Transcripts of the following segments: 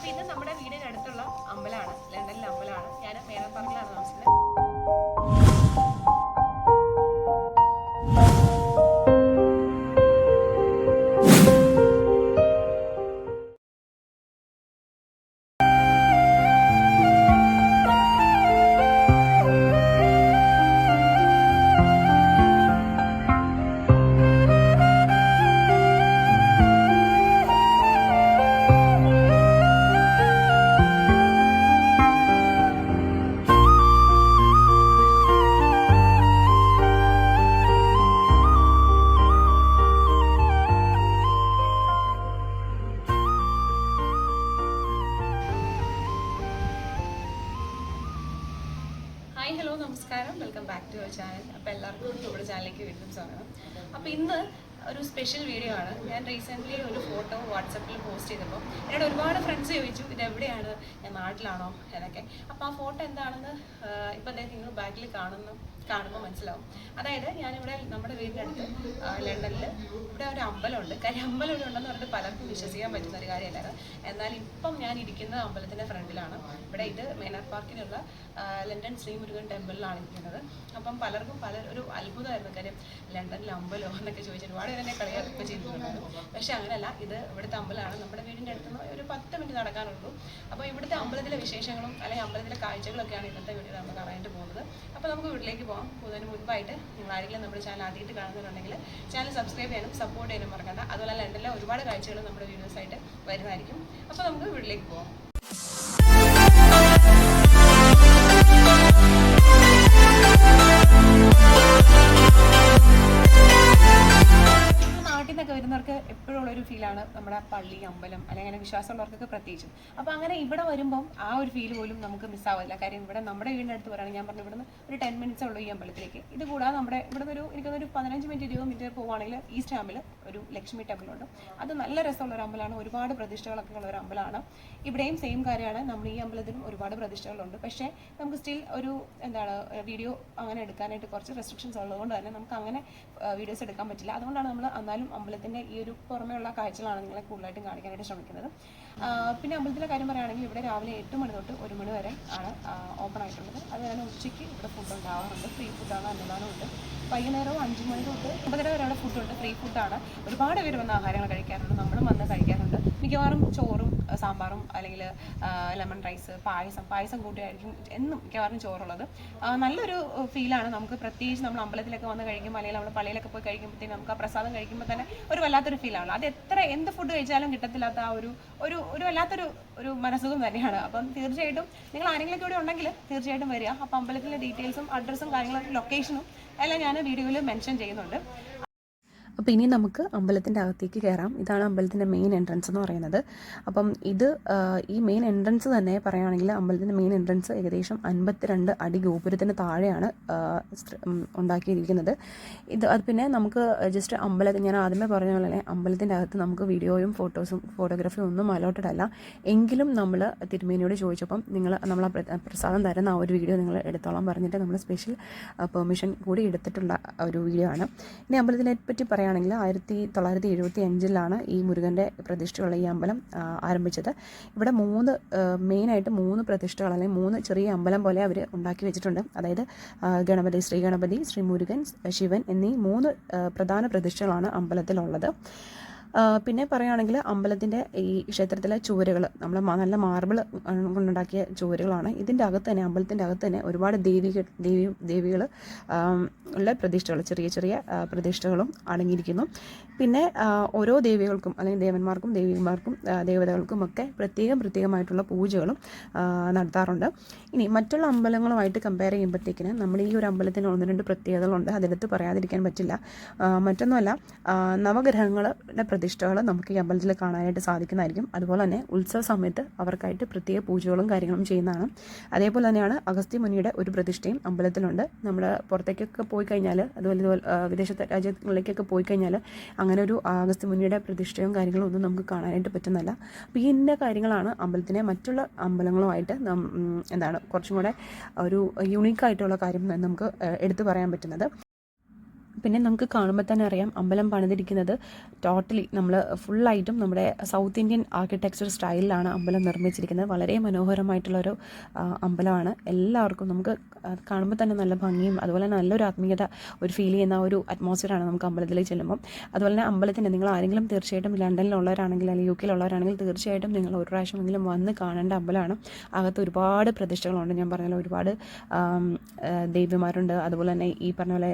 അപ്പോൾ ഇന്ന് നമ്മുടെ വീടിന് അടുത്തുള്ള അമ്പലമാണ്, ലണ്ടനിലെ അമ്പലമാണ്. ഞാൻ മേനർ പാർക്കിലാണ് താമസിക്കുന്നത്. ഹായ് ഹലോ നമസ്കാരം, welcome back to our channel. അപ്പോൾ എല്ലാവർക്കും നമ്മുടെ ചാനലിലേക്ക് വീണ്ടും സ്വാഗതം. അപ്പോൾ ഇന്ന് ഒരു സ്പെഷ്യൽ വീഡിയോ ആണ്. ഞാൻ റീസെൻ്റ്ലി ഒരു ഫോട്ടോ വാട്സപ്പിൽ പോസ്റ്റ് ചെയ്തപ്പോൾ എന്നോട് ഒരുപാട് ഫ്രണ്ട്സ് ചോദിച്ചു ഇത് എവിടെയാണ്, ഞാൻ നാട്ടിലാണോ എന്നൊക്കെ. അപ്പോൾ ആ ഫോട്ടോ എന്താണെന്ന് ഇപ്പം അദ്ദേഹം നിങ്ങൾ ബാക്കിൽ കാണുമ്പോൾ മനസ്സിലാവും. അതായത് ഞാനിവിടെ നമ്മുടെ വീടിൻ്റെ അടുത്ത് ലണ്ടനിൽ ഇവിടെ ഒരു അമ്പലമുണ്ട്. കാര്യം അമ്പലം ഇവിടെ ഉണ്ടെന്ന് പറഞ്ഞിട്ട് പലർക്കും വിശ്വസിക്കാൻ പറ്റുന്ന ഒരു കാര്യമല്ലായിരുന്നു. എന്നാൽ ഇപ്പം ഞാൻ ഇരിക്കുന്ന അമ്പലത്തിൻ്റെ ഫ്രണ്ടിലാണ്. ഇവിടെ ഇത് മേനർ പാർക്കിലുള്ള ലണ്ടൻ ശ്രീ മുരുകൻ ടെമ്പിളിലാണ് ഇരിക്കുന്നത്. അപ്പം പലർക്കും ഒരു അത്ഭുതമായിരുന്നു. കാര്യം ലണ്ടനിലെ അമ്പലമോ എന്നൊക്കെ ചോദിച്ചാൽ ഒരുപാട് തന്നെ കളിയൊക്കെ ചെയ്തിട്ടുണ്ടായിരുന്നു. പക്ഷേ അങ്ങനെയല്ല, ഇത് ഇവിടുത്തെ അമ്പലമാണ്. നമ്മുടെ വീടിൻ്റെ അടുത്ത് നിന്ന് ഒരു 10 മിനിറ്റ് നടക്കാനുള്ളൂ. അപ്പോൾ ഇവിടുത്തെ അമ്പലത്തിലെ വിശേഷങ്ങളും അല്ലെങ്കിൽ അമ്പലത്തിലെ കാഴ്ചകളൊക്കെയാണ് ഇന്നത്തെ വീഡിയോ നമ്മൾ കാണാനായിട്ട് പോകുന്നത്. അപ്പോൾ നമുക്ക് വീട്ടിലേക്ക് പോകുന്നതിന് മുൻപായിട്ട് നിങ്ങൾ ആരെങ്കിലും നമ്മുടെ ചാനൽ ആദ്യമായിട്ട് കാണുന്നുണ്ടെങ്കിൽ ചാനൽ സബ്സ്ക്രൈബ് ചെയ്യാനും സപ്പോർട്ട് ചെയ്യാനും മറക്കണ്ട. അതുപോലെ ലണ്ടനിലെ ഒരുപാട് കാഴ്ചകൾ നമ്മുടെ വീഡിയോസായിട്ട് വരുന്നതായിരിക്കും. അപ്പോൾ നമുക്ക് വീട്ടിലേക്ക് പോകാം. വരുന്നവർക്ക് എപ്പോഴും ഉള്ളൊരു ഫീലാണ് നമ്മുടെ പള്ളി, അമ്പലം അല്ലെങ്കിൽ അങ്ങനെ വിശ്വാസമുള്ളവർക്കൊക്കെ പ്രത്യേകിച്ചും. അപ്പോൾ അങ്ങനെ ഇവിടെ വരുമ്പം ആ ഒരു ഫീൽ പോലും നമുക്ക് മിസ്സാവില്ല. കാര്യം ഇവിടെ നമ്മുടെ വീടിൻ്റെ അടുത്ത് പറയുകയാണെങ്കിൽ ഞാൻ പറഞ്ഞു ഇവിടുന്ന് ഒരു 10 മിനിറ്റ്സേ ഉള്ളൂ ഈ അമ്പലത്തിലേക്ക്. ഇത് കൂടാതെ നമ്മുടെ ഇവിടെ ഒരു എനിക്കൊരു 15 മിനിറ്റ് 20 മിനിറ്റ് പോവുകയാണെങ്കിൽ ഈസ്റ്റാമിൽ ഒരു ലക്ഷ്മി ടെമ്പിളുണ്ട്. അത് നല്ല രസമുള്ള ഒരു അമ്പലമാണ്. ഒരുപാട് പ്രതിഷ്ഠകളൊക്കെ ഉള്ള ഒരു അമ്പലമാണ്. ഇവിടെയും സെയിം കാര്യമാണ്. നമ്മൾ ഈ അമ്പലത്തിനും ഒരുപാട് പ്രതിഷ്ഠകളുണ്ട്. പക്ഷേ നമുക്ക് സ്റ്റിൽ ഒരു വീഡിയോ അങ്ങനെ എടുക്കാനായിട്ട് കുറച്ച് റെസ്ട്രിക്ഷൻസ് ഉള്ളതുകൊണ്ട് തന്നെ നമുക്ക് അങ്ങനെ വീഡിയോസ് എടുക്കാൻ പറ്റില്ല. അതുകൊണ്ടാണ് നമ്മൾ എന്നാലും അമ്പലത്തിൻ്റെ ഈ ഒരു പുറമെയുള്ള കാഴ്ചകളാണ് നിങ്ങളെ കൂടുതലായിട്ടും കാണിക്കാനായിട്ട് ശ്രമിക്കുന്നത്. പിന്നെ അമ്പലത്തിലെ കാര്യം പറയുകയാണെങ്കിൽ ഇവിടെ രാവിലെ 8 മണി തൊട്ട് 1 മണി വരെ ആണ് ഓപ്പൺ ആയിട്ടുള്ളത്. അത് ഞാൻ ഉച്ചയ്ക്ക് ഇവിടെ ഫുഡ് ഉണ്ടാവാറുണ്ട്. ഫ്രീ ഫുഡാണ്, അന്നദാനമുണ്ട്. വൈകുന്നേരവും 5 മണി തൊട്ട് 9:30 വരെ അവിടെ ഫുഡുണ്ട്, ഫ്രീ ഫുഡാണ്. ഒരുപാട് പേര് വന്ന് ആഹാരങ്ങൾ കഴിക്കാറുണ്ട്, നമ്മളും വന്ന് കഴിക്കാറുണ്ട്. മിക്കവാറും ചോറും സാമ്പാറും അല്ലെങ്കിൽ ലെമൺ റൈസ്, പായസം കൂട്ടിയായിരിക്കും എന്നും മിക്കവാറും ചോറുള്ളത്. നല്ലൊരു ഫീലാണ് നമുക്ക്. പ്രത്യേകിച്ച് നമ്മൾ അമ്പലത്തിലൊക്കെ വന്ന് കഴിക്കുമ്പോൾ അല്ലെങ്കിൽ നമ്മൾ പള്ളിയിലൊക്കെ പോയി കഴിക്കുമ്പോഴത്തേക്കും നമുക്ക് ആ പ്രസാദം കഴിക്കുമ്പോൾ തന്നെ ഒരു വല്ലാത്തൊരു ഫീലാണ്. അത് എന്ത് ഫുഡ് കഴിച്ചാലും കിട്ടത്തില്ലാത്ത ആ ഒരു വല്ലാത്തൊരു മനസ്സുഖം തന്നെയാണ്. അപ്പം തീർച്ചയായിട്ടും നിങ്ങൾ ആരെങ്കിലും കൂടെ ഉണ്ടെങ്കിൽ തീർച്ചയായിട്ടും വരിക. അപ്പം അമ്പലത്തിലെ ഡീറ്റെയിൽസും അഡ്രസ്സും കാര്യങ്ങളും ലൊക്കേഷനും എല്ലാം ഞാൻ വീഡിയോയിൽ മെൻഷൻ ചെയ്യുന്നുണ്ട്. അപ്പോൾ ഇനി നമുക്ക് അമ്പലത്തിൻ്റെ അകത്തേക്ക് കയറാം. ഇതാണ് അമ്പലത്തിൻ്റെ മെയിൻ എൻട്രൻസ് എന്ന് പറയുന്നത്. അപ്പം ഈ മെയിൻ എൻട്രൻസ് തന്നെ പറയുകയാണെങ്കിൽ അമ്പലത്തിൻ്റെ മെയിൻ എൻട്രൻസ് ഏകദേശം 52 അടി ഗോപുരത്തിന് താഴെയാണ് ഉണ്ടാക്കിയിരിക്കുന്നത്. അത് പിന്നെ നമുക്ക് ജസ്റ്റ് ഞാൻ ആദ്യമേ പറഞ്ഞ പോലെ അമ്പലത്തിൻ്റെ അകത്ത് നമുക്ക് വീഡിയോയും ഫോട്ടോഗ്രാഫിയും ഒന്നും അലോട്ടഡ് അല്ല. എങ്കിലും നമ്മൾ തിരുമേനിയോട് ചോദിച്ചപ്പം നമ്മൾ പ്രസാദം തരുന്ന ആ ഒരു വീഡിയോ നിങ്ങൾ എടുത്തോളാം പറഞ്ഞിട്ട് നമ്മൾ സ്പെഷ്യൽ പെർമിഷൻ കൂടി എടുത്തിട്ടുള്ള ഒരു വീഡിയോ ആണ്. ഇനി അമ്പലത്തിനെ പറ്റി പറയുകയാണെങ്കിൽ 1975 ഈ മുരുകൻ്റെ പ്രതിഷ്ഠയുള്ള ഈ അമ്പലം ആരംഭിച്ചത്. ഇവിടെ മെയിനായിട്ട് 3 പ്രതിഷ്ഠകൾ അല്ലെങ്കിൽ 3 ചെറിയ അമ്പലം പോലെ അവർ ഉണ്ടാക്കി വെച്ചിട്ടുണ്ട്. അതായത് ശ്രീ ഗണപതി, ശ്രീ മുരുകൻ, ശിവൻ എന്നീ 3 പ്രധാന പ്രതിഷ്ഠകളാണ് അമ്പലത്തിലുള്ളത്. പിന്നെ പറയുകയാണെങ്കിൽ അമ്പലത്തിൻ്റെ ഈ ക്ഷേത്രത്തിലെ ചുവരുകൾ നമ്മൾ നല്ല മാർബിൾ കൊണ്ടുണ്ടാക്കിയ ചുവരുകളാണ്. ഇതിൻ്റെ അകത്ത് തന്നെ അമ്പലത്തിൻ്റെ അകത്ത് തന്നെ ഒരുപാട് ദേവികൾ ഉള്ള പ്രതിഷ്ഠകൾ, ചെറിയ ചെറിയ പ്രതിഷ്ഠകളും അടങ്ങിയിരിക്കുന്നു. പിന്നെ ഓരോ ദേവികൾക്കും അല്ലെങ്കിൽ ദേവന്മാർക്കും ദേവതകൾക്കും ഒക്കെ പ്രത്യേകമായിട്ടുള്ള പൂജകളും നടത്താറുണ്ട്. ഇനി മറ്റുള്ള അമ്പലങ്ങളുമായിട്ട് കമ്പയർ ചെയ്യുമ്പോഴത്തേക്കിന് നമ്മൾ ഈ ഒരു അമ്പലത്തിന് 1-2 പ്രത്യേകതകളുണ്ട്, അതെടുത്ത് പറയാതിരിക്കാൻ പറ്റില്ല. മറ്റൊന്നുമല്ല, നവഗ്രഹങ്ങളുടെ പ്രതിഷ്ഠകൾ നമുക്ക് ഈ അമ്പലത്തിൽ കാണാനായിട്ട് സാധിക്കുന്നതായിരിക്കും. അതുപോലെ തന്നെ ഉത്സവ സമയത്ത് അവർക്കായിട്ട് പ്രത്യേക പൂജകളും കാര്യങ്ങളും ചെയ്യുന്നതാണ്. അതേപോലെ തന്നെയാണ് അഗസ്ത്യ മുനിയുടെ ഒരു പ്രതിഷ്ഠയും അമ്പലത്തിലുണ്ട്. നമ്മൾ പുറത്തേക്കൊക്കെ പോയി കഴിഞ്ഞാൽ, അതുപോലെ വിദേശ രാജ്യങ്ങളിലേക്കൊക്കെ പോയി കഴിഞ്ഞാൽ അങ്ങനെ ഒരു അഗസ്ത്യ മുനിയുടെ പ്രതിഷ്ഠയും കാര്യങ്ങളും ഒന്നും നമുക്ക് കാണാനായിട്ട് പറ്റുന്നില്ല. അപ്പോൾ ഈ ഇന്ന കാര്യങ്ങളാണ് അമ്പലത്തിനെ മറ്റുള്ള അമ്പലങ്ങളുമായിട്ട് കുറച്ചും കൂടെ ഒരു യുണീക്കായിട്ടുള്ള കാര്യം നമുക്ക് എടുത്തു പറയാൻ പറ്റുന്നത്. പിന്നെ നമുക്ക് കാണുമ്പോൾ തന്നെ അറിയാം അമ്പലം പണിതിരിക്കുന്നത് ടോട്ടലി നമ്മൾ ഫുള്ളായിട്ടും നമ്മുടെ സൗത്ത് ഇന്ത്യൻ ആർക്കിടെക്ചർ സ്റ്റൈലിലാണ് അമ്പലം നിർമ്മിച്ചിരിക്കുന്നത്. വളരെ മനോഹരമായിട്ടുള്ളൊരു അമ്പലമാണ്. എല്ലാവർക്കും നമുക്ക് കാണുമ്പോൾ തന്നെ നല്ല ഭംഗിയും അതുപോലെ നല്ലൊരു ആത്മീയത ഒരു ഫീൽ ചെയ്യുന്ന ഒരു അറ്റ്മോസ്ഫിയറാണ് നമുക്ക് അമ്പലത്തിലേക്ക് ചെല്ലുമ്പോൾ. അതുപോലെ തന്നെ അമ്പലത്തിന് നിങ്ങൾ ആരെങ്കിലും തീർച്ചയായിട്ടും ലണ്ടനിലുള്ളവരാണെങ്കിൽ അല്ലെങ്കിൽ UK യിലുള്ളവരാണെങ്കിൽ തീർച്ചയായിട്ടും നിങ്ങൾ ഒരു പ്രാവശ്യമെങ്കിലും വന്ന് കാണേണ്ട അമ്പലമാണ്. അകത്ത് ഒരുപാട് പ്രതിഷ്ഠകളുണ്ട്. ഞാൻ പറഞ്ഞല്ലോ ഒരുപാട് ദേവിമാരുണ്ട്. അതുപോലെ തന്നെ ഈ പറഞ്ഞ പോലെ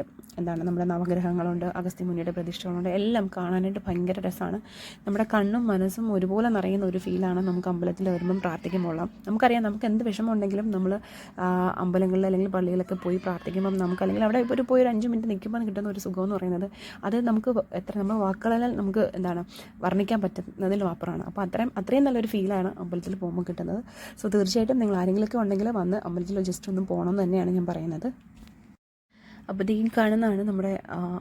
നമ്മുടെ നവഗ്രഹങ്ങളുണ്ട്, അഗസ്ത്യ മുനിയുടെ പ്രതിഷ്ഠകളുണ്ട്. എല്ലാം കാണാനായിട്ട് ഭയങ്കര രസമാണ്. നമ്മുടെ കണ്ണും മനസ്സും ഒരുപോലെ നിറയുന്ന ഒരു ഫീലാണ് നമുക്ക് അമ്പലത്തിൽ വരുമ്പം പ്രാർത്ഥിക്കുമ്പോൾ. നമുക്കറിയാം നമുക്ക് എന്ത് വിഷമമുണ്ടെങ്കിലും നമ്മൾ അമ്പലങ്ങളിൽ അല്ലെങ്കിൽ പള്ളിയിലൊക്കെ പോയി പ്രാർത്ഥിക്കുമ്പം നമുക്ക് അല്ലെങ്കിൽ അവിടെ ഇപ്പോൾ പോയി ഒരു 5 മിനിറ്റ് നിൽക്കുമ്പോൾ കിട്ടുന്ന ഒരു സുഖം എന്ന് പറയുന്നത് അത് നമുക്ക് നമ്മൾ വാക്കുകളാൽ നമുക്ക് വർണ്ണിക്കാൻ പറ്റുന്നതിലും അപ്പുറമാണ്. അപ്പോൾ അത്രയും നല്ലൊരു ഫീലാണ് അമ്പലത്തിൽ പോകുമ്പോൾ കിട്ടുന്നത്. സോ തീർച്ചയായിട്ടും നിങ്ങൾ ആരെങ്കിലുമൊക്കെ ഉണ്ടെങ്കിൽ വന്ന് അമ്പലത്തിൽ ജസ്റ്റ് ഒന്ന് പോകണം എന്ന് തന്നെയാണ് ഞാൻ പറയുന്നത്. അപ്പോൾ ഈ കാണുന്നതാണ് നമ്മുടെ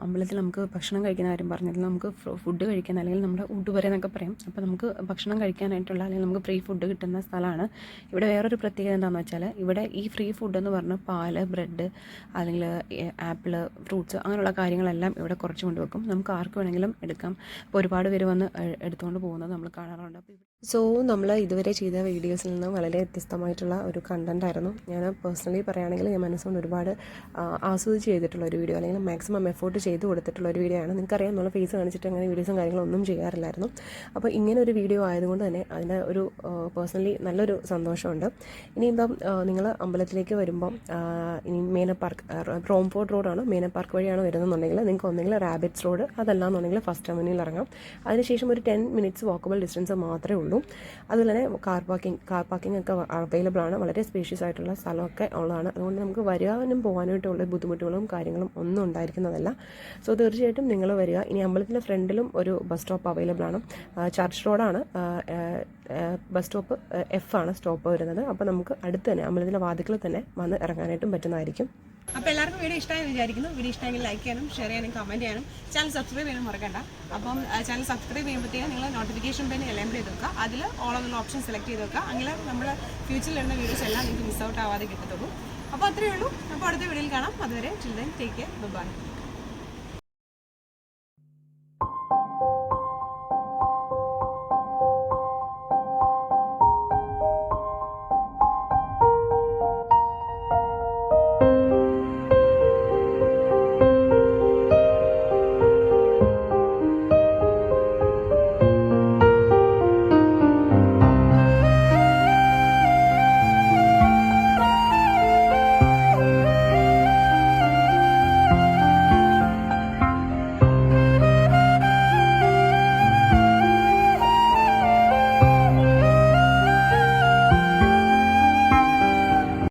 അമ്പലത്തിൽ നമുക്ക് ഭക്ഷണം കഴിക്കുന്ന കാര്യം പറഞ്ഞത്. നമുക്ക് ഫുഡ് കഴിക്കാൻ അല്ലെങ്കിൽ നമ്മുടെ ഊട്ടുപുര എന്നൊക്കെ പറയും. അപ്പോൾ നമുക്ക് ഭക്ഷണം കഴിക്കാനായിട്ടുള്ള അല്ലെങ്കിൽ നമുക്ക് ഫ്രീ ഫുഡ് കിട്ടുന്ന സ്ഥലമാണ്. ഇവിടെ വേറൊരു പ്രത്യേകത എന്താണെന്ന് വെച്ചാൽ ഇവിടെ ഈ ഫ്രീ ഫുഡ് എന്ന് പറഞ്ഞാൽ പാല്, ബ്രെഡ് അല്ലെങ്കിൽ ആപ്പിള്, ഫ്രൂട്ട്സ് അങ്ങനെയുള്ള കാര്യങ്ങളെല്ലാം ഇവിടെ കുറച്ച് കൊണ്ടുവെക്കും. നമുക്ക് ആർക്ക് വേണമെങ്കിലും എടുക്കാം. അപ്പോൾ ഒരുപാട് പേര് വന്ന് എടുത്തുകൊണ്ട് പോകുന്നത് നമ്മൾ കാണാറുണ്ട്. സോ നമ്മൾ ഇതുവരെ ചെയ്ത വീഡിയോസിൽ നിന്ന് വളരെ വ്യത്യസ്തമായിട്ടുള്ള ഒരു കണ്ടൻ്റ് ആയിരുന്നു. ഞാൻ പേഴ്സണലി പറയുകയാണെങ്കിൽ ഞാൻ മനസ്സുകൊണ്ട് ഒരുപാട് ആസ്വദിച്ച് ചെയ്തിട്ടുള്ള ഒരു വീഡിയോ അല്ലെങ്കിൽ മാക്സിമം എഫോർട്ട് ചെയ്ത് കൊടുത്തിട്ടുള്ള ഒരു വീഡിയോ ആണ്. നിങ്ങൾക്കറിയാം നമ്മൾ ഫേസ് കാണിച്ചിട്ട് അങ്ങനെ വീഡിയോസും കാര്യങ്ങളൊന്നും ചെയ്യാറില്ലായിരുന്നു. അപ്പോൾ ഇങ്ങനെ ഒരു വീഡിയോ ആയതുകൊണ്ട് തന്നെ അതിൻ്റെ ഒരു പേഴ്സണലി നല്ലൊരു സന്തോഷമുണ്ട്. ഇനിയിപ്പം നിങ്ങൾ അമ്പലത്തിലേക്ക് വരുമ്പം ഇനി മേന പാർക്ക് റോംഫോർട്ട് റോഡാണ്, മേന പാർക്ക് വഴിയാണ് വരുന്നതെന്നുണ്ടെങ്കിൽ നിങ്ങൾക്ക് ഒന്നെങ്കിൽ റാബിറ്റ്സ് റോഡ് അതല്ലാന്നുണ്ടെങ്കിൽ ഫസ്റ്റ് അവന്യൂവിൽ ഇറങ്ങാം. അതിനുശേഷം ഒരു 10 മിനിറ്റ്സ് വാക്കബിൾ ഡിസ്റ്റൻസ് മാത്രമേ ഉള്ളൂ. അതുപോലെ തന്നെ കാർ പാർക്കിംഗ് ഒക്കെ അവൈലബിൾ ആണ്. വളരെ സ്പേഷ്യസ് ആയിട്ടുള്ള സ്ഥലമൊക്കെ ഉള്ളതാണ്. അതുകൊണ്ട് നമുക്ക് വരാനും പോകാനായിട്ടുള്ള ബുദ്ധിമുട്ടുകളും കാര്യങ്ങളും ഒന്നും ഉണ്ടായിരിക്കുന്നതല്ല. സോ തീർച്ചയായിട്ടും നിങ്ങൾ വരിക. ഇനി അമ്പലത്തിൻ്റെ ഫ്രണ്ടിലും ഒരു ബസ് സ്റ്റോപ്പ് അവൈലബിൾ ആണ്. ചർച്ച് റോഡാണ് ബസ് സ്റ്റോപ്പ്, F ആണ് സ്റ്റോപ്പ് വരുന്നത്. അപ്പോൾ നമുക്ക് അടുത്ത് തന്നെ അമ്പലത്തിൻ്റെ വാതിക്കൽ തന്നെ വന്ന് ഇറങ്ങാനായിട്ടും പറ്റുന്നതായിരിക്കും. അപ്പോൾ എല്ലാവർക്കും വീഡിയോ ഇഷ്ടമായെന്ന് വിചാരിക്കുന്നു. വീഡിയോ ഇഷ്ടമെങ്കിൽ ലൈക്ക് ചെയ്യാനും ഷെയർ ചെയ്യാനും കമൻറ്റ് ചെയ്യാനും ചാനൽ സബ്സ്ക്രൈബ് ചെയ്യാനും മറക്കണ്ട. അപ്പം ചാനൽ സബ്സ്ക്രൈബ് ചെയ്യുമ്പോഴത്തേക്കും നിങ്ങൾ നോട്ടിഫിക്കേഷൻ ബെൽ എനേബിൾ ചെയ്ത് വെക്കുക. അതിൽ ഓൾ എന്നുള്ള ഓപ്ഷൻ സെലക്ട് ചെയ്ത് വെക്കുക. അങ്ങനെ നമ്മുടെ ഫ്യൂച്ചറിൽ വരുന്ന വീഡിയോസ് എല്ലാം നിങ്ങൾക്ക് മിസ് ഔട്ട് ആവാതെ കിട്ടത്തുള്ളൂ. അപ്പോൾ അത്രയേ ഉള്ളൂ. അപ്പോൾ അടുത്ത വീഡിയോയിൽ കാണാം. അതുവരെ ചിൽഡ്രൻ ടേക്ക് കെയർ, ബൈ.